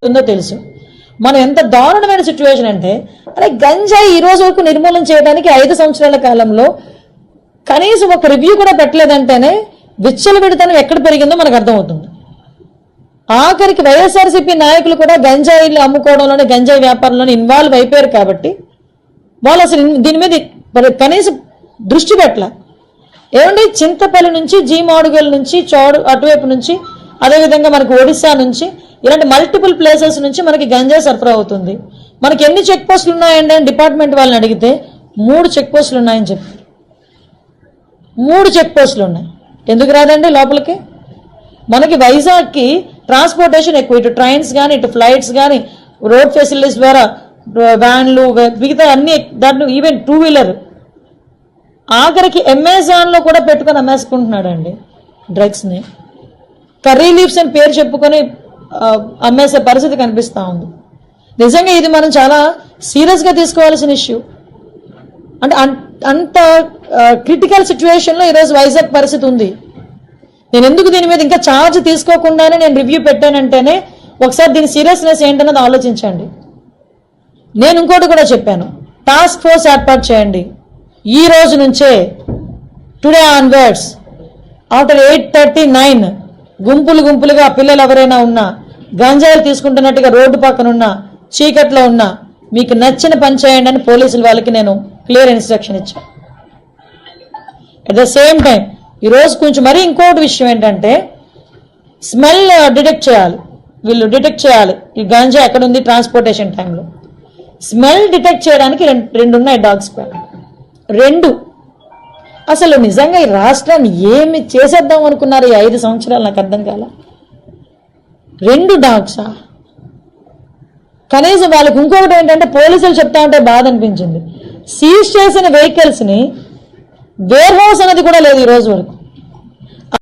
ఉందో తెలుసు. మనం ఎంత దారుణమైన సిచ్యువేషన్ అంటే, అరే గంజాయి ఈ రోజు వరకు నిర్మూలన చేయడానికి 5 సంవత్సరాల కాలంలో కనీసం ఒక రివ్యూ కూడా పెట్టలేదంటేనే విచ్చలవిడితనం ఎక్కడ పెరిగిందో మనకు అర్థమవుతుంది. ఆఖరికి వైఎస్ఆర్సీపీ నాయకులు కూడా గంజాయిలు అమ్ముకోవడంలోనే, గంజాయి వ్యాపారంలోనే ఇన్వాల్వ్ అయిపోయారు కాబట్టి వాళ్ళు అసలు దీని మీద కనీసం దృష్టి పెట్టలే. ఏమండి, చింతపల్లి నుంచి, జీమాడుగల్ నుంచి, అటువైపు నుంచి, అదేవిధంగా మనకు ఒడిశా నుంచి, ఇలాంటి మల్టిపుల్ ప్లేసెస్ నుంచి మనకి గంజాయి సరఫరా అవుతుంది. మనకి ఎన్ని చెక్ పోస్టులు ఉన్నాయండి అని డిపార్ట్మెంట్ వాళ్ళని అడిగితే 3 చెక్ పోస్టులు ఉన్నాయని చెప్పారు. 3 చెక్ పోస్టులు ఉన్నాయి. ఎందుకు రాదండి లోపలికి? మనకి వైజాగ్కి ట్రాన్స్పోర్టేషన్ ఎక్కువ, ఇటు ట్రైన్స్ కానీ, ఇటు ఫ్లైట్స్ కానీ, రోడ్ ఫెసిలిటీస్ ద్వారా వ్యాన్లు, మిగతా అన్ని, దాంట్లో ఈవెన్ 2 వీలర్, ఆఖరికి అమెజాన్లో కూడా పెట్టుకొని అమ్మేసుకుంటున్నాడు అండి డ్రగ్స్ని. కర్రీ లీవ్స్ అని పేరు చెప్పుకొని అమ్మేసే పరిస్థితి కనిపిస్తూ ఉంది. నిజంగా ఇది మనం చాలా సీరియస్గా తీసుకోవాల్సిన ఇష్యూ. అంటే అంత క్రిటికల్ సిచ్యువేషన్లో ఈరోజు వైజాగ్ పరిస్థితి ఉంది. నేను ఎందుకు దీని మీద ఇంకా ఛార్జ్ తీసుకోకుండానే నేను రివ్యూ పెట్టానంటేనే ఒకసారి దీని సీరియస్నెస్ ఏంటన్నది ఆలోచించండి. నేను ఇంకోటి కూడా చెప్పాను, టాస్క్ ఫోర్స్ ఏర్పాటు చేయండి. ఈ రోజు నుంచే టుడే ఆన్వర్డ్స్ ఆఫ్టర్ 8:39 గుంపులుగా పిల్లలు ఎవరైనా ఉన్నా, గంజాయిలు తీసుకుంటున్నట్టుగా రోడ్డు పక్కన ఉన్నా, చీకట్లో ఉన్నా, మీకు నచ్చిన పని చేయండి అని పోలీసుల వాళ్ళకి నేను క్లియర్ ఇన్స్ట్రక్షన్ ఇచ్చాను. అట్ ద సేమ్ టైం ఈరోజు కొంచెం మరీ ఇంకోటి విషయం ఏంటంటే, స్మెల్ డిటెక్ట్ చేయాలి. వీళ్ళు డిటెక్ట్ చేయాలి ఈ గంజా ఎక్కడ ఉంది ట్రాన్స్పోర్టేషన్ టైంలో. స్మెల్ డిటెక్ట్ చేయడానికి రెండు ఉన్నాయి డాగ్ స్క్వాడ్. 2 అసలు నిజంగా ఈ రాష్ట్రాన్ని ఏమి చేసేద్దాం అనుకున్నారు ఈ 5 సంవత్సరాలు? నాకు అర్థం కాల. 2 డాగ్సా? కనీసం వాళ్ళకి ఇంకొకటి ఏంటంటే, పోలీసులు చెప్తా ఉంటే బాధ అనిపించింది, సీజ్ చేసిన వెహికల్స్ని వేర్ హౌస్ అనేది కూడా లేదు ఈ రోజు వరకు.